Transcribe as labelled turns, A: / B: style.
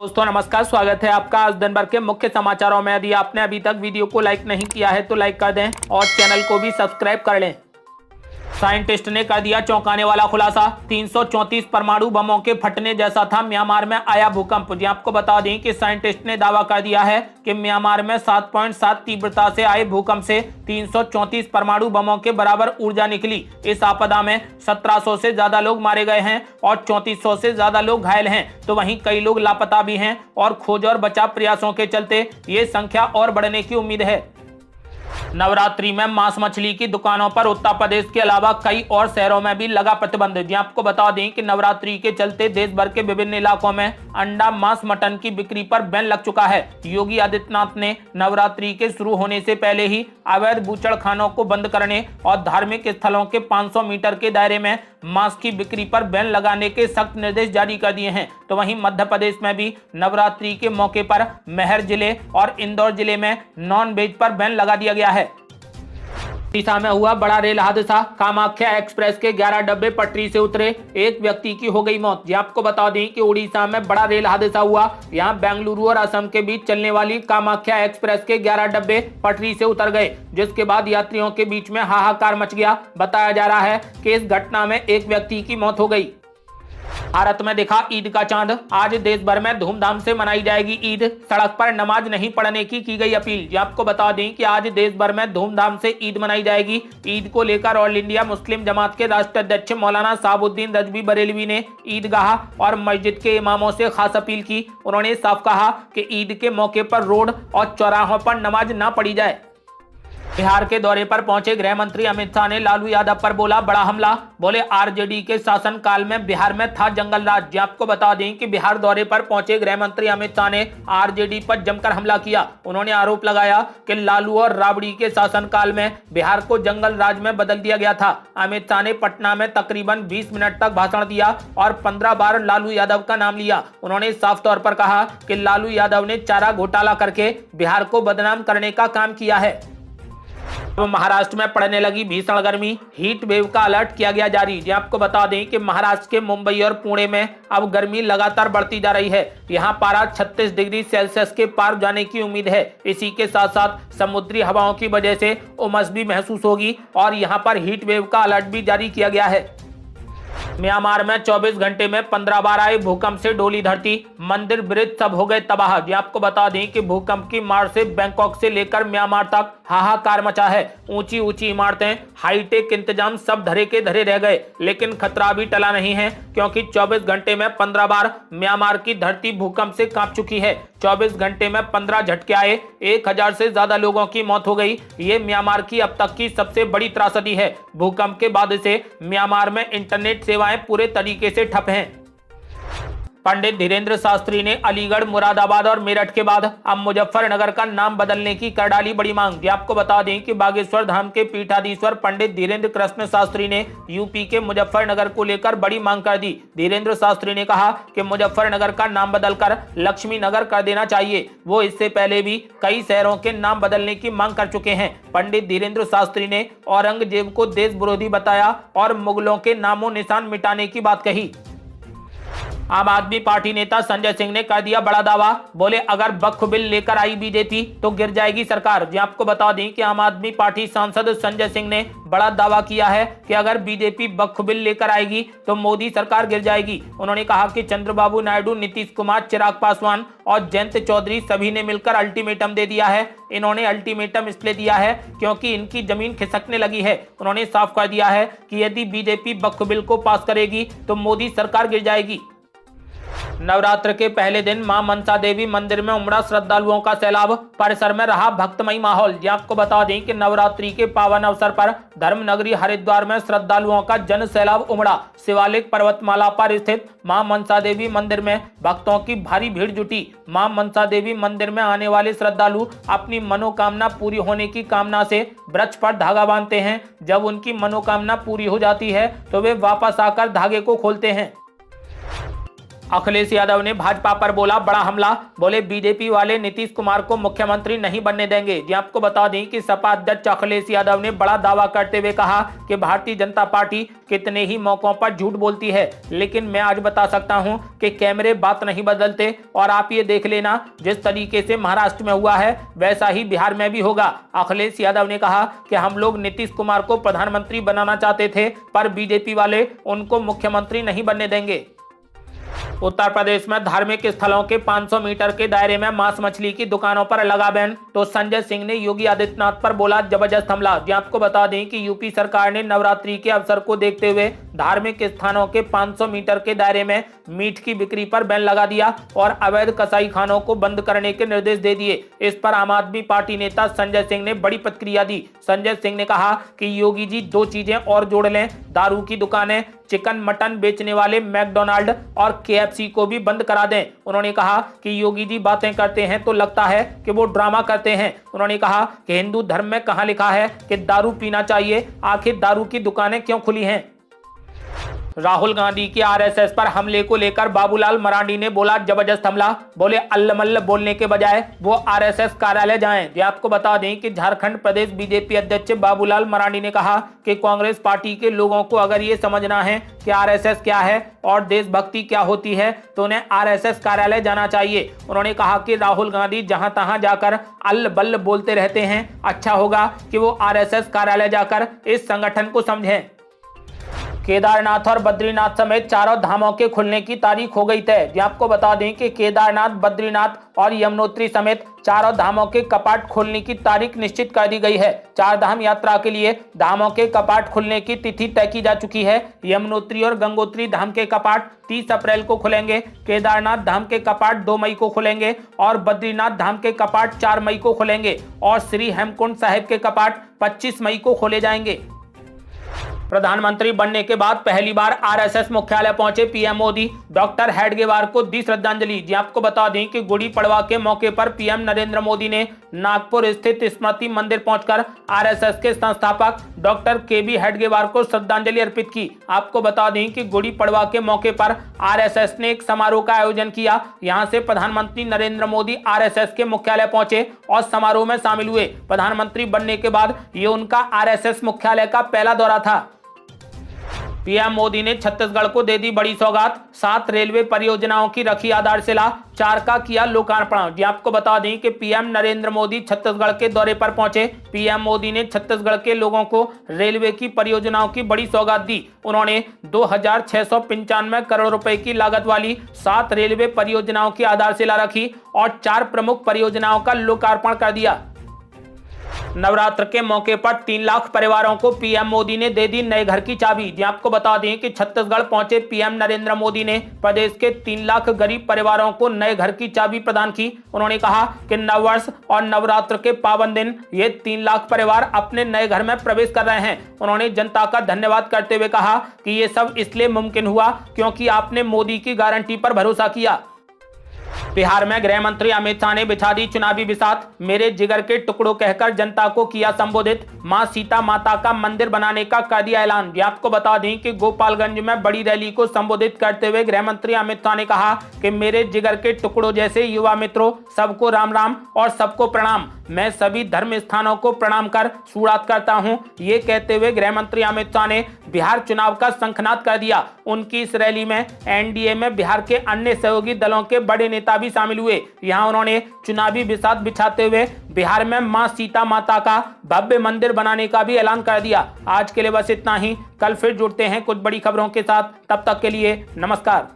A: दोस्तों नमस्कार, स्वागत है आपका आज दिन भर के मुख्य समाचारों में। यदि आपने अभी तक वीडियो को लाइक नहीं किया है तो लाइक कर दें और चैनल को भी सब्सक्राइब कर लें। साइंटिस्ट ने कर दिया चौंकाने वाला खुलासा। 334 परमाणु बमों के फटने जैसा था म्यांमार में आया भूकंप। जी आपको बता दें कि साइंटिस्ट ने दावा कर दिया है कि म्यांमार में 7.7 तीव्रता से आए भूकंप से 334 परमाणु बमों के बराबर ऊर्जा निकली। इस आपदा में 1700 से ज्यादा लोग मारे गए हैं और 3400 से ज्यादा लोग घायल हैं, तो वहीं कई लोग लापता भी हैं और खोज और बचाव प्रयासों के चलते ये संख्या और बढ़ने की उम्मीद है। नवरात्रि में मांस मछली की दुकानों पर उत्तर प्रदेश के अलावा कई और शहरों में भी लगा प्रतिबंध। जी आपको बता दें कि नवरात्रि के चलते देश भर के विभिन्न इलाकों में अंडा, मांस, मटन की बिक्री पर बैन लग चुका है। योगी आदित्यनाथ ने नवरात्रि के शुरू होने से पहले ही अवैध बूचड़खानों को बंद करने और धार्मिक स्थलों के 500 मीटर के दायरे में मांस की बिक्री पर बैन लगाने के सख्त निर्देश जारी कर दिए हैं। तो वहीं मध्य प्रदेश में भी नवरात्रि के मौके पर मेहर जिले और इंदौर जिले में नॉन वेज पर बैन लगा दिया गया है। उड़ीसा में हुआ बड़ा रेल हादसा। कामाख्या एक्सप्रेस के 11 डब्बे पटरी से उतरे, एक व्यक्ति की हो गई मौत। जी आपको बता दें कि उड़ीसा में बड़ा रेल हादसा हुआ। यहां बेंगलुरु और असम के बीच चलने वाली कामाख्या एक्सप्रेस के 11 डब्बे पटरी से उतर गए, जिसके बाद यात्रियों के बीच में हाहाकार मच गया। बताया जा रहा है कि इस घटना में एक व्यक्ति की मौत हो गई। भारत में दिखा ईद का चांद। आज देश भर में धूमधाम से मनाई जाएगी ईद। सड़क पर नमाज नहीं पढ़ने की गई अपील। जी आपको बता दें कि आज देश भर में धूमधाम से ईद मनाई जाएगी। ईद को लेकर ऑल इंडिया मुस्लिम जमात के राष्ट्रीय अध्यक्ष मौलाना साहबुद्दीन रजवी बरेलवी ने ईदगाह और मस्जिद के इमामों से खास अपील की। उन्होंने साफ कहा कि ईद के मौके पर रोड और चौराहों पर नमाज ना पढ़ी जाए। बिहार के दौरे पर पहुंचे गृह मंत्री अमित शाह ने लालू यादव पर बोला बड़ा हमला। बोले आरजेडी के शासनकाल में बिहार में था जंगल राज। आपको बता दें कि बिहार दौरे पर पहुंचे गृह मंत्री अमित शाह ने आरजेडी पर जमकर हमला किया। उन्होंने आरोप लगाया कि लालू और राबड़ी के शासनकाल में बिहार को जंगल राज में बदल दिया गया था। अमित शाह ने पटना में तकरीबन 20 मिनट तक भाषण दिया और 15 बार लालू यादव का नाम लिया। उन्होंने साफ तौर पर कहा कि लालू यादव ने चारा घोटाला करके बिहार को बदनाम करने का काम किया है। अब महाराष्ट्र में पड़ने लगी भीषण गर्मी। हीट वेव का अलर्ट किया गया जारी। जी आपको बता दें कि महाराष्ट्र के मुंबई और पुणे में अब गर्मी लगातार बढ़ती जा रही है। यहां पारा 36 डिग्री सेल्सियस के पार जाने की उम्मीद है। इसी के साथ साथ समुद्री हवाओं की वजह से उमस भी महसूस होगी और यहां पर हीट वेव का अलर्ट भी जारी किया गया है। म्यांमार में 24 घंटे में 15 बार आए भूकंप से डोली धरती। मंदिर, ब्रिज सब हो गए तबाह। जी आपको बता दें कि भूकंप की मार से बैंकॉक से लेकर म्यांमार तक हाहाकार मचा है। ऊंची ऊंची इमारतें, हाईटेक इंतजाम सब धरे के धरे रह गए, लेकिन खतरा भी टला नहीं है, क्योंकि 24 घंटे में 15 बार म्यांमार की धरती भूकंप से कांप चुकी है। 24 घंटे में 15 झटके आए, 1000 से ज्यादा लोगों की मौत हो गई। ये म्यांमार की अब तक की सबसे बड़ी त्रासदी है। भूकंप के बाद से म्यांमार में इंटरनेट सेवाएं पूरे तरीके से ठप हैं। पंडित धीरेन्द्र शास्त्री ने अलीगढ़, मुरादाबाद और मेरठ के बाद अब मुजफ्फरनगर का नाम बदलने की कर डाली बड़ी मांग। आपको बता दें कि बागेश्वर धाम के पीठाधीश्वर पंडित धीरेन्द्र कृष्ण शास्त्री ने यूपी के मुजफ्फरनगर को लेकर बड़ी मांग कर दी। धीरेन्द्र शास्त्री ने कहा कि मुजफ्फरनगर का नाम बदलकर लक्ष्मी नगर कर देना चाहिए। वो इससे पहले भी कई शहरों के नाम बदलने की मांग कर चुके हैं। पंडित धीरेन्द्र शास्त्री ने औरंगजेब को देश विरोधी बताया और मुगलों के नामो निशान मिटाने की बात कही। आम आदमी पार्टी नेता संजय सिंह ने कर दिया बड़ा दावा। बोले अगर वक्फ बिल लेकर आई बीजेपी तो गिर जाएगी सरकार। जी आपको बता दें कि आम आदमी पार्टी सांसद संजय सिंह ने बड़ा दावा किया है कि अगर बीजेपी वक्फ बिल लेकर आएगी तो मोदी सरकार गिर जाएगी। उन्होंने कहा कि चंद्रबाबू नायडू, नीतीश कुमार, चिराग पासवान और जयंत चौधरी सभी ने मिलकर अल्टीमेटम दे दिया है। इन्होंने अल्टीमेटम इसलिए दिया है क्योंकि इनकी जमीन खिसकने लगी है। उन्होंने साफ कर दिया है कि यदि बीजेपी वक्फ बिल को पास करेगी तो मोदी सरकार गिर जाएगी। नवरात्र के पहले दिन मां मनसा देवी मंदिर में उमड़ा श्रद्धालुओं का सैलाब। परिसर में रहा भक्तमयी माहौल। जी आपको बता दें कि नवरात्रि के पावन अवसर पर धर्म नगरी हरिद्वार में श्रद्धालुओं का जन सैलाब उमड़ा। शिवालिक पर्वतमाला पर स्थित मां मनसा देवी मंदिर में भक्तों की भारी भीड़ जुटी। मां मनसा देवी मंदिर में आने वाले श्रद्धालु अपनी मनोकामना पूरी होने की कामना से वृक्ष पर धागा बांधते हैं। जब उनकी मनोकामना पूरी हो जाती है तो वे वापस आकर धागे को खोलते हैं। अखिलेश यादव ने भाजपा पर बोला बड़ा हमला, बोले बीजेपी वाले नीतीश कुमार को मुख्यमंत्री नहीं बनने देंगे। जी आपको बता दें कि सपा अध्यक्ष अखिलेश यादव ने बड़ा दावा करते हुए कहा कि भारतीय जनता पार्टी कितने ही मौकों पर झूठ बोलती है, लेकिन मैं आज बता सकता हूं कि कैमरे बात नहीं बदलते। और आप ये देख लेना, जिस तरीके से महाराष्ट्र में हुआ है वैसा ही बिहार में भी होगा। अखिलेश यादव ने कहा कि हम लोग नीतीश कुमार को प्रधानमंत्री बनाना चाहते थे, पर बीजेपी वाले उनको मुख्यमंत्री नहीं बनने देंगे। उत्तर प्रदेश में धार्मिक स्थलों के 500 मीटर के दायरे में मांस मछली की दुकानों पर लगा बैन, तो संजय सिंह ने योगी आदित्यनाथ पर बोला जबरदस्त हमला। जी आपको बता दें कि यूपी सरकार ने नवरात्रि के अवसर को देखते हुए धार्मिक स्थानों के 500 मीटर के दायरे में मीट की बिक्री पर बैन लगा दिया और अवैध कसाई खानों को बंद करने के निर्देश दे दिए। इस पर आम आदमी पार्टी नेता संजय सिंह ने बड़ी प्रतिक्रिया दी। संजय सिंह ने कहा कि योगी जी 2 चीजें और जोड़ लें, दारू की दुकानें, चिकन मटन बेचने वाले मैकडोनाल्ड और केएफसी को भी बंद करा दें। उन्होंने कहा कि योगी जी बातें करते हैं तो लगता है कि वो ड्रामा करते हैं। उन्होंने कहा कि हिंदू धर्म में कहां लिखा है कि दारू पीना चाहिए, आखिर दारू की दुकानें क्यों खुली हैं। राहुल गांधी के आरएसएस पर हमले को लेकर बाबूलाल मरांडी ने बोला जबरदस्त हमला, बोले अल्लमल्ल बोलने के बजाय वो आरएसएस कार्यालय जाएं। ये आपको बता दें कि झारखंड प्रदेश बीजेपी अध्यक्ष बाबूलाल मरांडी ने कहा कि कांग्रेस पार्टी के लोगों को अगर ये समझना है कि आरएसएस क्या है और देशभक्ति क्या होती है तो उन्हें आरएसएस कार्यालय जाना चाहिए। उन्होंने कहा कि राहुल गांधी जहां तहां जाकर अल्ल बल्ल बोलते रहते हैं, अच्छा होगा कि वो आरएसएस कार्यालय जाकर इस संगठन को समझें। केदारनाथ और बद्रीनाथ समेत चारों धामों के खुलने की तारीख हो गई तय। जी आपको बता दें कि केदारनाथ, बद्रीनाथ और यमुनोत्री समेत चारों धामों के कपाट खोलने की तारीख निश्चित कर दी गई है। 4 धाम यात्रा के लिए धामों के कपाट खुलने की तिथि तय की जा चुकी है। यमुनोत्री और गंगोत्री धाम के कपाट 30 अप्रैल को खुलेंगे, केदारनाथ धाम के कपाट 2 मई को खुलेंगे और बद्रीनाथ धाम के कपाट 4 मई को खुलेंगे और श्री हेमकुंड साहिब के कपाट 25 मई को खोले जाएंगे। प्रधानमंत्री बनने के बाद पहली बार आरएसएस मुख्यालय पहुंचे पीएम मोदी, डॉक्टर हेडगेवार को दी श्रद्धांजलि। जी आपको बता दें कि गुड़ी पड़वा के मौके पर पीएम नरेंद्र मोदी ने नागपुर स्थित स्मृति मंदिर पहुंचकर आरएसएस के संस्थापक डॉक्टर केबी हेडगेवार को श्रद्धांजलि अर्पित की। आपको बता दें कि गुड़ी पड़वा के मौके पर आरएसएस ने एक समारोह का आयोजन किया। यहां से प्रधानमंत्री नरेंद्र मोदी आरएसएस के मुख्यालय पहुंचे और समारोह में शामिल हुए। प्रधानमंत्री बनने के बाद ये उनका आरएसएस मुख्यालय का पहला दौरा था। पीएम मोदी ने छत्तीसगढ़ को दे दी बड़ी सौगात, 7 रेलवे परियोजनाओं की रखी आधारशिला, 4 का किया लोकार्पण। जी आपको बता दें कि पीएम नरेंद्र मोदी छत्तीसगढ़ के दौरे पर पहुंचे। पीएम मोदी ने छत्तीसगढ़ के लोगों को रेलवे की परियोजनाओं की बड़ी सौगात दी। उन्होंने 2695 करोड़ रुपए की लागत वाली 7 रेलवे परियोजनाओं की आधारशिला रखी और 4 प्रमुख परियोजनाओं का लोकार्पण कर दिया। नवरात्र के मौके पर 3 लाख परिवारों को पीएम मोदी ने दे दी नए घर की चाबी। जी आपको बता दें कि छत्तीसगढ़ पहुंचे पीएम नरेंद्र मोदी ने प्रदेश के 3 लाख गरीब परिवारों को नए घर की चाबी प्रदान की। उन्होंने कहा कि नववर्ष और नवरात्र के पावन दिन ये 3 लाख परिवार अपने नए घर में प्रवेश कर रहे हैं। उन्होंने जनता का धन्यवाद करते हुए कहा कि ये सब इसलिए मुमकिन हुआ क्योंकि आपने मोदी की गारंटी पर भरोसा किया। बिहार में गृह मंत्री अमित शाह ने बिछा दी चुनावी बिसात, मेरे जिगर के टुकड़ों कहकर जनता को किया संबोधित। मां सीता माता का मंदिर बनाने का कर दिया ऐलान। ये आपको बता दें कि गोपालगंज में बड़ी रैली को संबोधित करते हुए गृह मंत्री अमित शाह ने कहा कि मेरे जिगर के टुकड़ों जैसे युवा मित्रों, सबको राम राम और सबको प्रणाम। मैं सभी धर्म स्थानों को प्रणाम कर शुरुआत करता हूं। ये कहते हुए गृह मंत्री अमित शाह ने बिहार चुनाव का शंखनाद कर दिया। उनकी इस रैली में एनडीए में बिहार के अन्य सहयोगी दलों के बड़े नेता भी शामिल हुए। यहां उन्होंने चुनावी बिसात बिछाते हुए बिहार में मां सीता माता का भव्य मंदिर बनाने का भी ऐलान कर दिया। आज के लिए बस इतना ही। कल फिर जुड़ते हैं कुछ बड़ी खबरों के साथ। तब तक के लिए नमस्कार।